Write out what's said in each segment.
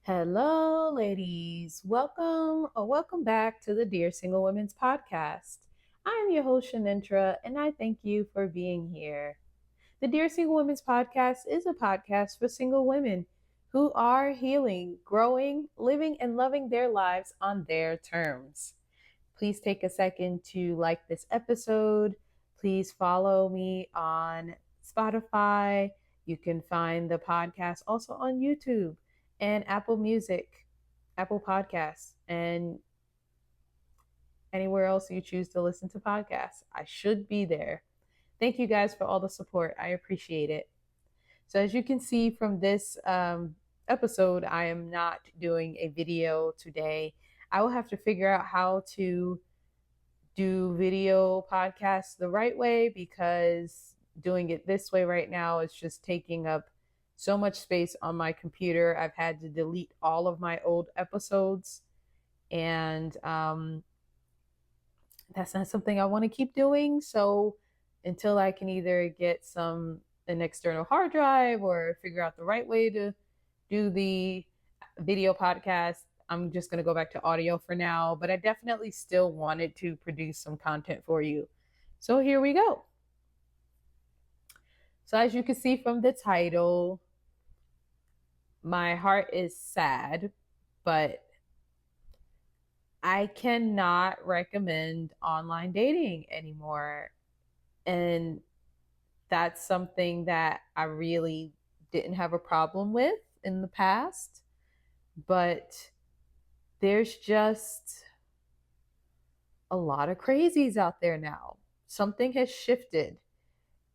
Hello, ladies. Welcome back to the Dear Single Women's Podcast. I am your host, Shanintra, and I thank you for being here. The Dear Single Women's Podcast is a podcast for single women who are healing, growing, living, and loving their lives on their terms. Please take a second to like this episode. Please follow me on Spotify. You can find the podcast also on YouTube and Apple Music, Apple Podcasts, and anywhere else you choose to listen to podcasts. I should be there. Thank you guys for all the support. I appreciate it. So, as you can see from this episode, I am not doing a video today. I will have to figure out how to do video podcasts the right way because doing it this way right now is just taking up so much space on my computer. I've had to delete all of my old episodes, and that's not something I want to keep doing. So until I can either get an external hard drive or figure out the right way to do the video podcast, I'm just going to go back to audio for now, but I definitely still wanted to produce some content for you. So here we go. So as you can see from the title, my heart is sad, but I cannot recommend online dating anymore. And that's something that I really didn't have a problem with in the past, but there's just a lot of crazies out there now. Something has shifted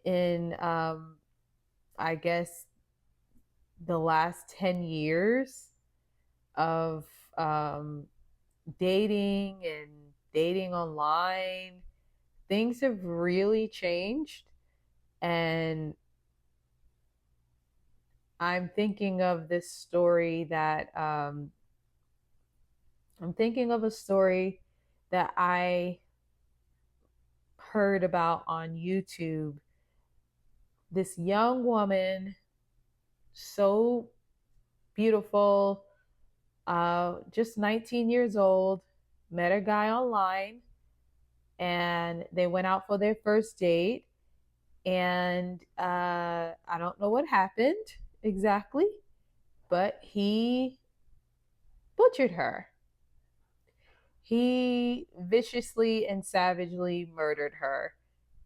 in, I guess, the last 10 years of dating and dating online. Things have really changed. And I'm thinking of this story that I'm thinking of a story that I heard about on YouTube. This young woman, so beautiful, just 19 years old, met a guy online and they went out for their first date. And I don't know what happened exactly, but he butchered her. He viciously and savagely murdered her.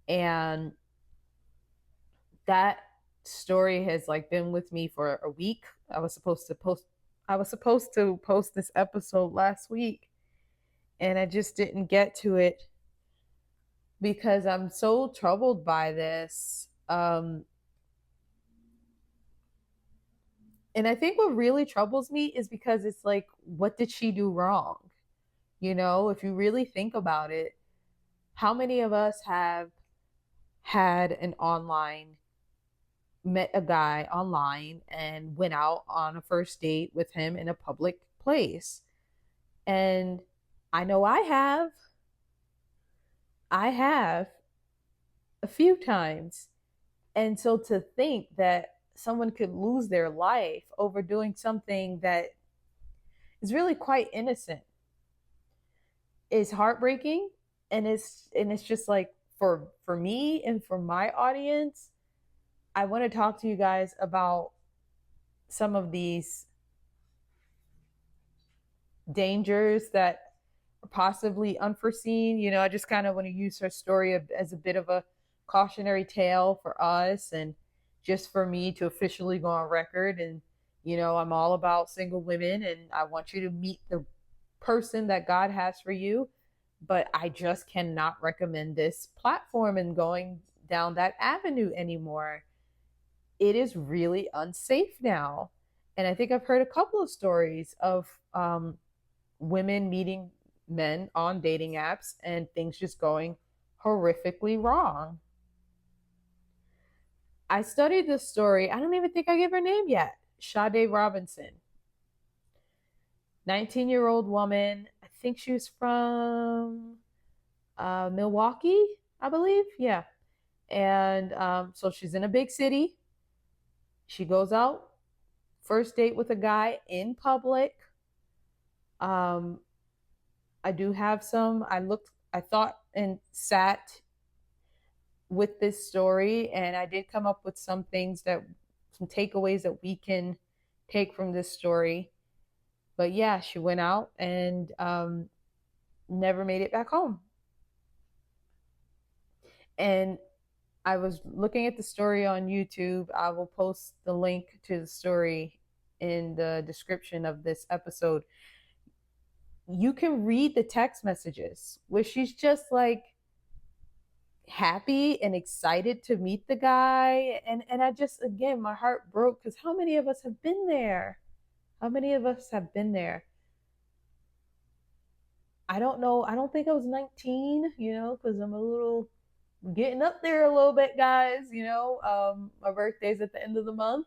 And that story has like been with me for a week. I was supposed to post this episode last week, and I just didn't get to it because I'm so troubled by this. And I think what really troubles me is because it's like, what did she do wrong? If you really think about it, how many of us have had met a guy online and went out on a first date with him in a public place? And I know I have. I have a few times. And so to think that someone could lose their life over doing something that is really quite innocent is heartbreaking. And it's just like, for me and for my audience, I want to talk to you guys about some of these dangers that are possibly unforeseen. I just kind of want to use her story as a bit of a cautionary tale for us, and just for me to officially go on record. And I'm all about single women and I want you to meet the person that God has for you, but I just cannot recommend this platform and going down that avenue anymore. It is really unsafe now. And I think I've heard a couple of stories of women meeting men on dating apps and things just going horrifically wrong. I studied this story. I don't even think I gave her name yet. Sade Robinson, 19-year-old woman. I think she was from Milwaukee, I believe. Yeah. And so she's in a big city. She goes out first date with a guy in public. Um, I do have some. I thought and sat with this story, and I did come up with some things some takeaways that we can take from this story. But yeah, she went out and never made it back home. And I was looking at the story on YouTube. I will post the link to the story in the description of this episode. You can read the text messages where she's just like happy and excited to meet the guy. And I just, again, my heart broke because how many of us have been there? How many of us have been there? I don't know. I don't think I was 19, because I'm a little getting up there a little bit, guys. My birthday's at the end of the month.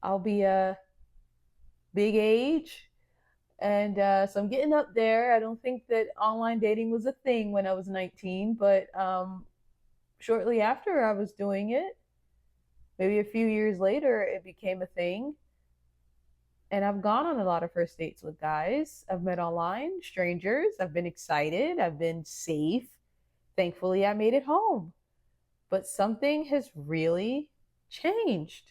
I'll be a big age. And so I'm getting up there. I don't think that online dating was a thing when I was 19, but shortly after I was doing it, maybe a few years later, it became a thing. And I've gone on a lot of first dates with guys. I've met online strangers. I've been excited. I've been safe. Thankfully, I made it home. But something has really changed.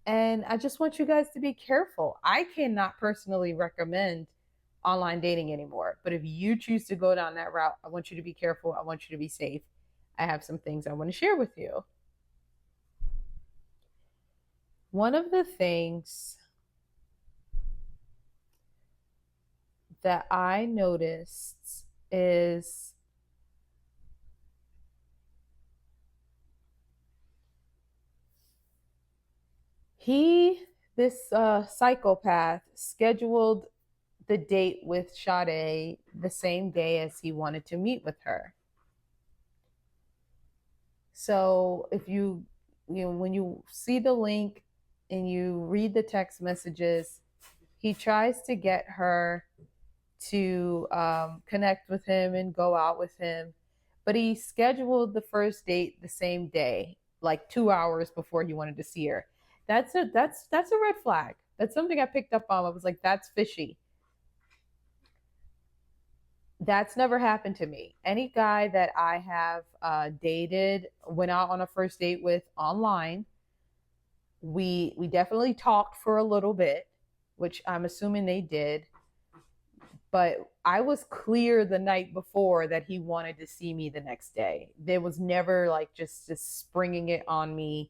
And I just want you guys to be careful. I cannot personally recommend online dating anymore. But if you choose to go down that route, I want you to be careful. I want you to be safe. I have some things I want to share with you. One of the things that I noticed is this psychopath, scheduled the date with Sade the same day as he wanted to meet with her. So if when you see the link and you read the text messages, he tries to get her to connect with him and go out with him. But he scheduled the first date the same day, like 2 hours before he wanted to see her. That's a red flag. That's something I picked up on. I was like, that's fishy. That's never happened to me. Any guy that I have dated, went out on a first date with online, we definitely talked for a little bit, which I'm assuming they did. But I was clear the night before that he wanted to see me the next day. There was never like just springing it on me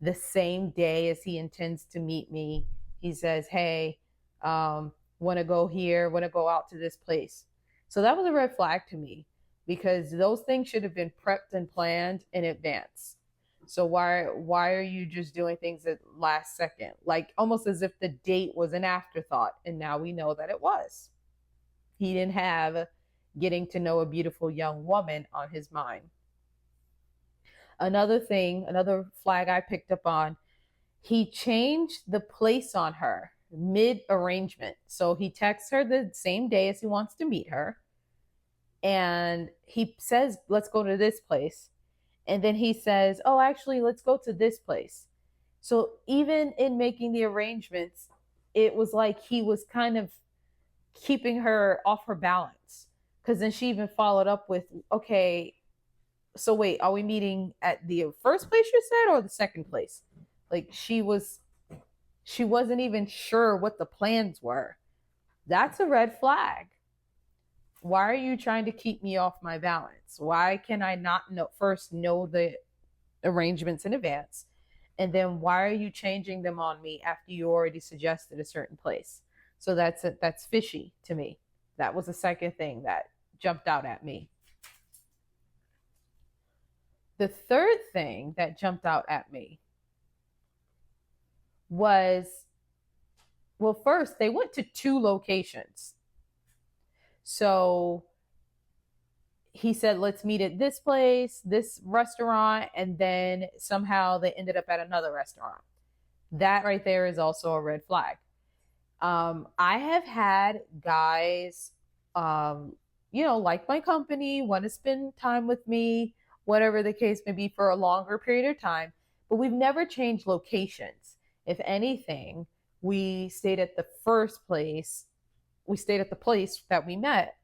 the same day as he intends to meet me. He says, hey, want to go here, want to go out to this place. So that was a red flag to me because those things should have been prepped and planned in advance. So why are you just doing things at last second? Like almost as if the date was an afterthought. And now we know that it was. He didn't have getting to know a beautiful young woman on his mind. Another flag I picked up on, he changed the place on her mid arrangement. So he texts her the same day as he wants to meet her. And he says, let's go to this place. And then he says, oh, actually, let's go to this place. So even in making the arrangements, it was like he was kind of keeping her off her balance. Because then she even followed up with, okay, so wait, are we meeting at the first place you said or the second place? Like she wasn't even sure what the plans were. That's a red flag. Why are you trying to keep me off my balance? Why can I not first know the arrangements in advance? And then why are you changing them on me after you already suggested a certain place? So that's fishy to me. That was the second thing that jumped out at me. The third thing that jumped out at me was, well, first they went to 2 locations. So he said, let's meet at this place, this restaurant, and then somehow they ended up at another restaurant. That right there is also a red flag. I have had guys, like my company, want to spend time with me, whatever the case may be, for a longer period of time, but we've never changed locations. If anything, we stayed at the first place, we stayed at the place that we met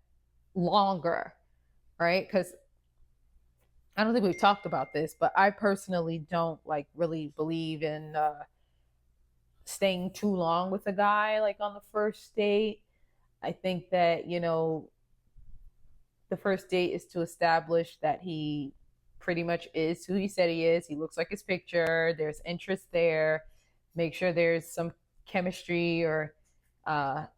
longer, right? Because I don't think we've talked about this, but I personally don't like really believe in staying too long with a guy like on the first date. I think that, the first date is to establish that he pretty much is who he said he is. He looks like his picture. There's interest there. Make sure there's some chemistry or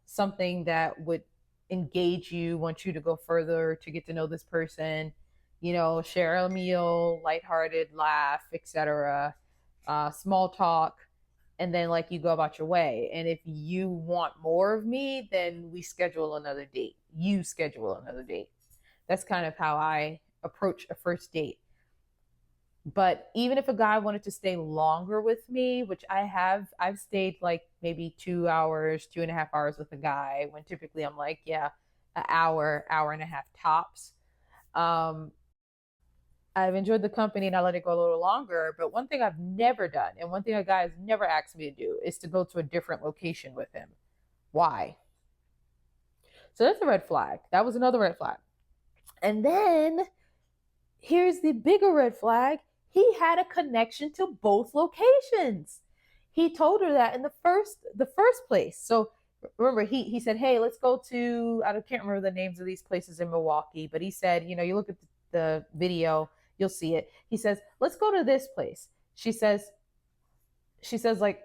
something that would engage you, want you to go further to get to know this person. Share a meal, lighthearted laugh, etc. Small talk, and then like you go about your way. And if you want more of me, then we schedule another date. You schedule another date. That's kind of how I approach a first date. But even if a guy wanted to stay longer with me, which I've stayed like maybe 2 hours, 2.5 hours with a guy, when typically I'm like, yeah, an hour, hour and a half tops. Um, I've enjoyed the company and I let it go a little longer. But one thing I've never done, and one thing a guy has never asked me to do, is to go to a different location with him. Why? So that's a red flag. That was another red flag. And then here's the bigger red flag. He had a connection to both locations. He told her that in the first place. So remember, he said, "Hey, let's go to," I can't remember the names of these places in Milwaukee, but he said, you look at the video, you'll see it. He says, "Let's go to this place." She says like,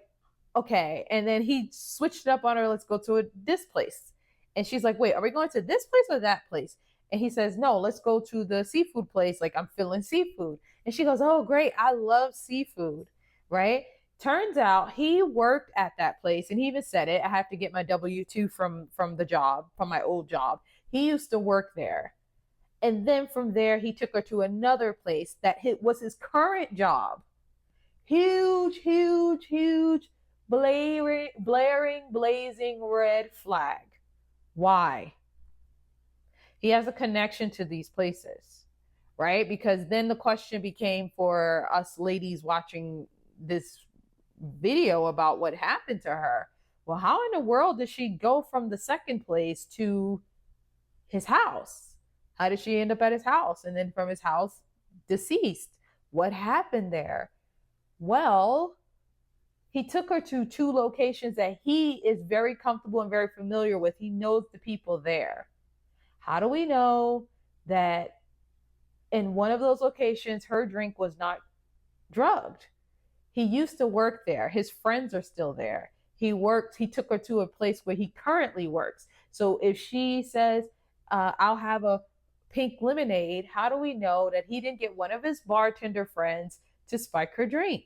"Okay," and then he switched it up on her. "Let's go to this place," and she's like, "Wait, are we going to this place or that place?" And he says, "No, let's go to the seafood place. Like, I'm feeling seafood." And she goes, "Oh, great. I love seafood." Right? Turns out he worked at that place, and he even said it. I have to get my W-2 from the job, from my old job. He used to work there. And then from there, he took her to another place that was his current job. Huge, huge, huge, blaring, blazing red flag. Why? He has a connection to these places, right? Because then the question became for us ladies watching this video about what happened to her. Well, how in the world did she go from the second place to his house? How did she end up at his house? And then from his house, deceased. What happened there? Well, he took her to two locations that he is very comfortable and very familiar with. He knows the people there. How do we know that in one of those locations, her drink was not drugged? He used to work there. His friends are still there. He took her to a place where he currently works. So if she says, "I'll have a pink lemonade," how do we know that he didn't get one of his bartender friends to spike her drink?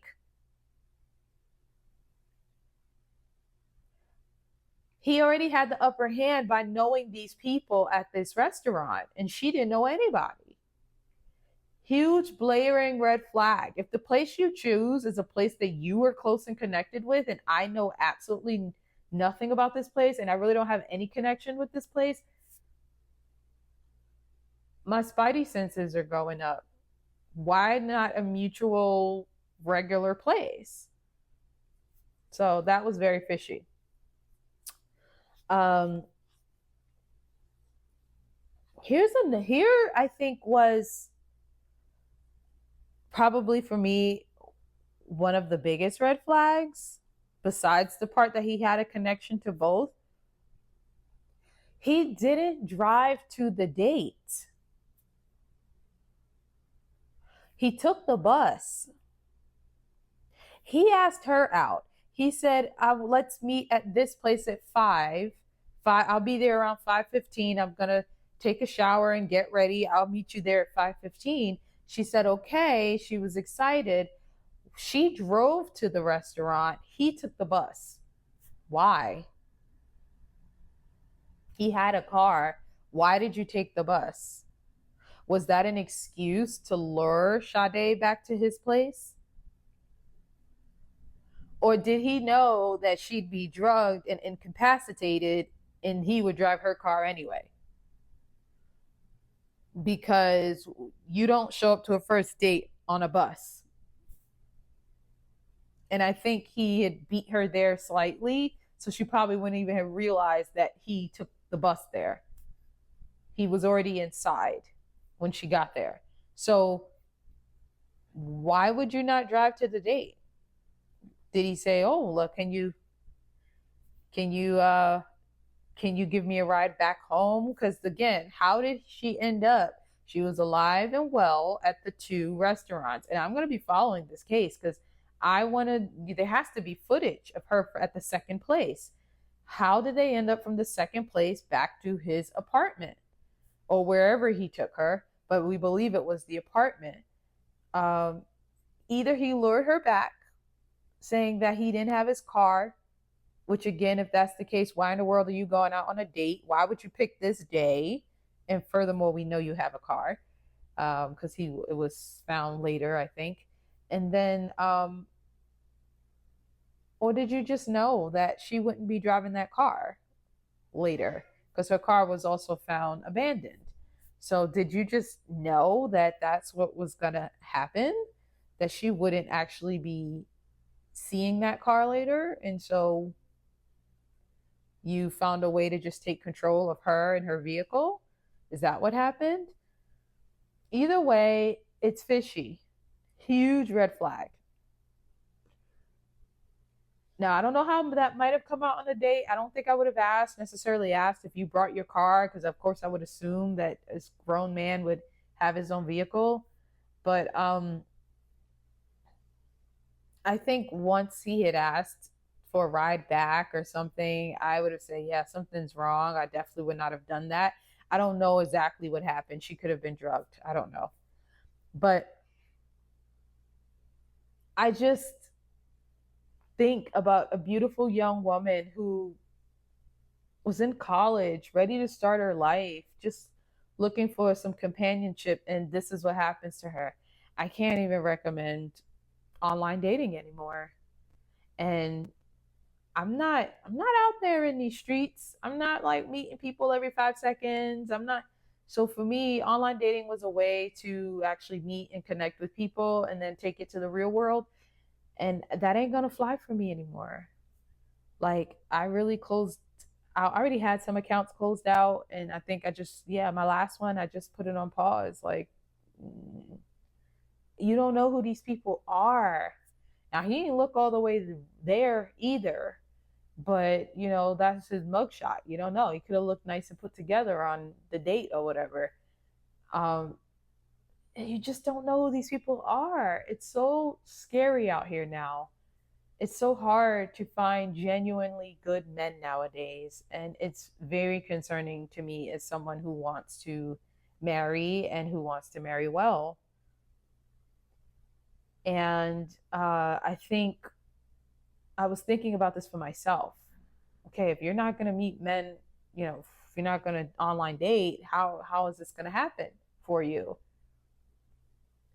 He already had the upper hand by knowing these people at this restaurant, and she didn't know anybody. Huge blaring red flag. If the place you choose is a place that you are close and connected with, and I know absolutely nothing about this place, and I really don't have any connection with this place, my spidey senses are going up. Why not a mutual, regular place? So that was very fishy. Um, here I think was probably for me one of the biggest red flags, besides the part that he had a connection to both. He didn't drive to the date. He took the bus. He asked her out. He said, "Let's meet at this place at 5. I'll be there around 5:15. I'm gonna take a shower and get ready. I'll meet you there at 5:15." She said, "Okay." She was excited. She drove to the restaurant. He took the bus. Why? He had a car. Why did you take the bus? Was that an excuse to lure Sade back to his place? Or did he know that she'd be drugged and incapacitated and he would drive her car anyway? Because you don't show up to a first date on a bus. And I think he had beat her there slightly, so she probably wouldn't even have realized that he took the bus there. He was already inside when she got there. So why would you not drive to the date? Did he say, "Oh, look, can you can you give me a ride back home?" Because again, how did she end up? She was alive and well at the two restaurants. And I'm going to be following this case because I want to, there has to be footage of her at the second place. How did they end up from the second place back to his apartment or wherever he took her? But we believe it was the apartment. Um, Either he lured her back saying that he didn't have his car, which again, if that's the case, why in the world are you going out on a date? Why would you pick this day? And furthermore, we know you have a car because it was found later, I think. And then, or did you just know that she wouldn't be driving that car later because her car was also found abandoned? So did you just know that that's what was going to happen? That she wouldn't actually be seeing that car later? And so you found a way to just take control of her and her vehicle? Is that what happened? Either way, it's fishy. Huge red flag. Now, I don't know how that might have come out on the date. I don't think I would have necessarily asked if you brought your car, because of course I would assume that a grown man would have his own vehicle. But I think once he had asked for a ride back or something, I would have said, yeah, something's wrong. I definitely would not have done that. I don't know exactly what happened. She could have been drugged. I don't know. But I just think about a beautiful young woman who was in college, ready to start her life, just looking for some companionship, and this is what happens to her. I can't even recommend online dating anymore. And I'm not out there in these streets. I'm not like meeting people every 5 seconds. I'm not. So for me, online dating was a way to actually meet and connect with people and then take it to the real world. And that ain't gonna fly for me anymore. Like I really closed I already had some accounts closed out, and I think I just, yeah, my last one, I just put it on pause. Like, you don't know who these people are. Now he didn't look all the way there either, but that's his mugshot. You don't know. He could have looked nice and put together on the date or whatever. Um, and you just don't know who these people are. It's so scary out here now. It's so hard to find genuinely good men nowadays, and it's very concerning to me as someone who wants to marry and who wants to marry well. And I think I was thinking about this for myself. Okay, if you're not going to meet men, if you're not going to online date, how is this going to happen for you?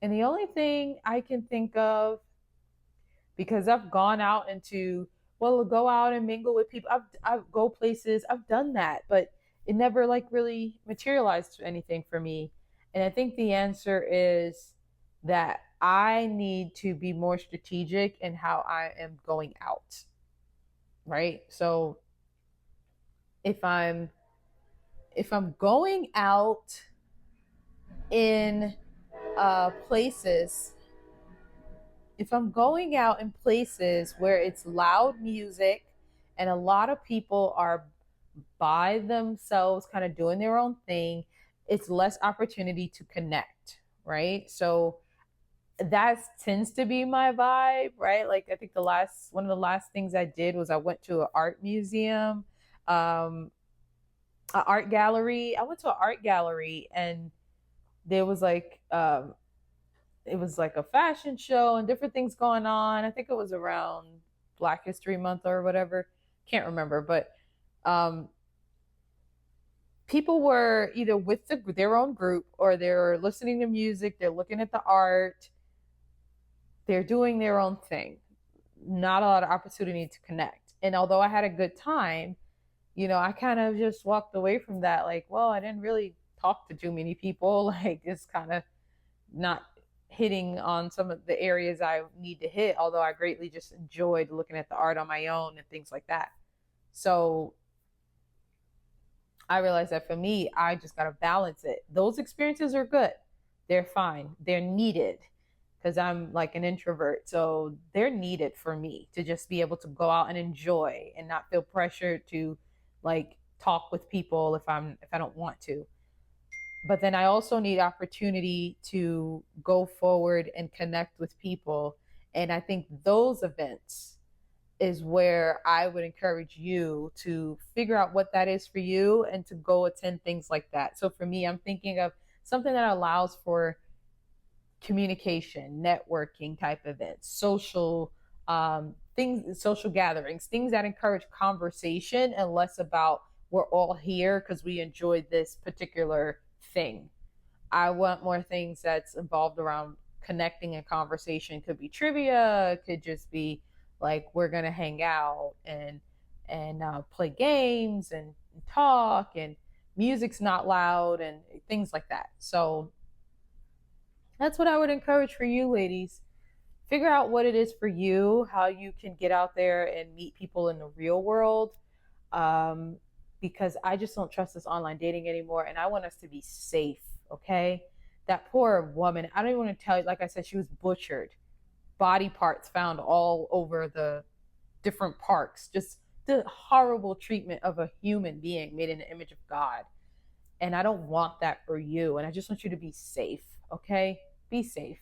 And the only thing I can think of, because I've gone out into, well, go out and mingle with people. I've go places. I've done that, but it never like really materialized to anything for me. And I think the answer is that I need to be more strategic in how I am going out. Right? So if I'm going out in places, if I'm going out in places where it's loud music and a lot of people are by themselves, kind of doing their own thing, it's less opportunity to connect, right? So that tends to be my vibe, right? Like I think one of the last things I did was I went to an art museum, an art gallery. I went to an art gallery and there was like it was like a fashion show and different things going on. I think it was around Black History Month or whatever. Can't remember, but people were either with their own group or they're listening to music, they're looking at the art, they're doing their own thing. Not a lot of opportunity to connect. And although I had a good time, I kind of just walked away from that like, well, I didn't really talk to too many people. Like it's kind of not hitting on some of the areas I need to hit, although I greatly just enjoyed looking at the art on my own and things like that. So I realized that for me, I just got to balance it. Those experiences are good. They're fine. They're needed because I'm like an introvert. So they're needed for me to just be able to go out and enjoy and not feel pressured to like talk with people if I don't want to. But then I also need opportunity to go forward and connect with people. And I think those events is where I would encourage you to figure out what that is for you and to go attend things like that. So for me, I'm thinking of something that allows for communication, networking type events, things, social gatherings, things that encourage conversation and less about we're all here because we enjoyed this particular thing. I want more things that's involved around connecting and conversation. Could be trivia, could just be like we're gonna hang out and play games and talk and music's not loud and things like that. So that's what I would encourage for you ladies. Figure out what it is for you, how you can get out there and meet people in the real world. Um, because I just don't trust this online dating anymore. And I want us to be safe, okay? That poor woman, I don't even want to tell you, like I said, she was butchered, body parts found all over the different parks, just the horrible treatment of a human being made in the image of God. And I don't want that for you. And I just want you to be safe, okay? Be safe.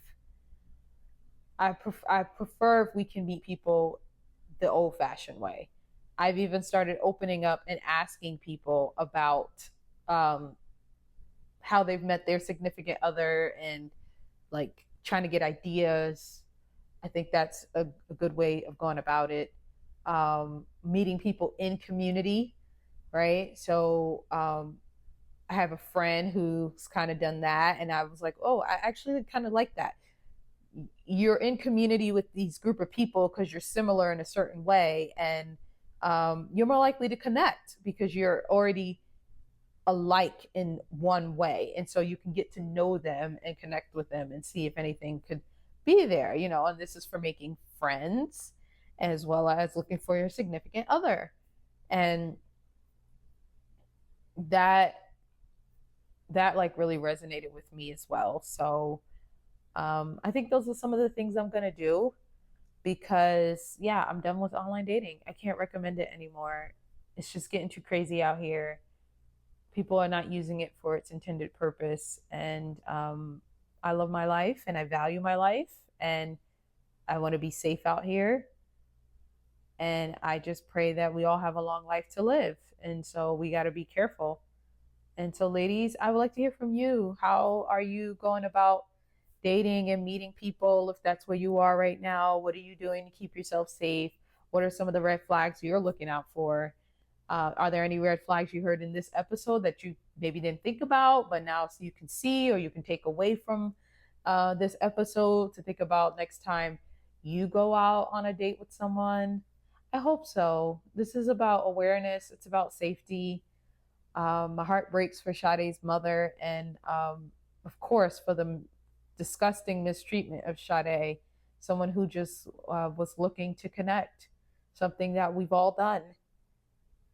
I prefer if we can meet people the old fashioned way. I've even started opening up and asking people about um, how they've met their significant other and like trying to get ideas. I think that's a good way of going about it. Meeting people in community, right? So I have a friend who's kind of done that, and I was like, oh, I actually kind of like that. You're in community with these group of people because you're similar in a certain way, and you're more likely to connect because you're already alike in one way, and so you can get to know them and connect with them and see if anything could be there, you know. And this is for making friends as well as looking for your significant other, and that that like really resonated with me as well. So I think those are some of the things I'm gonna do because yeah, I'm done with online dating. I can't recommend it anymore. It's just getting too crazy out here. People are not using it for its intended purpose, and I love my life and I value my life, and I want to be safe out here. And I just pray that we all have a long life to live. And so we got to be careful. And so, ladies, I would like to hear from you. How are you going about dating and meeting people if that's where you are right now? What are you doing to keep yourself safe? What are some of the red flags you're looking out for? Are there any red flags you heard in this episode that you maybe didn't think about, but now you can see or you can take away from this episode to think about next time you go out on a date with someone? I hope so. This is about awareness, it's about safety. My heart breaks for Sade's mother, and of course, for the disgusting mistreatment of Sade, someone who just was looking to connect, something that we've all done.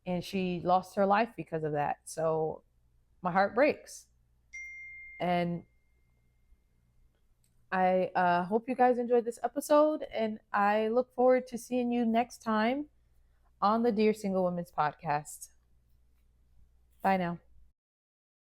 And she lost her life because of that. So my heart breaks. And I hope you guys enjoyed this episode. And I look forward to seeing you next time on the Dear Single Women's podcast. Bye now.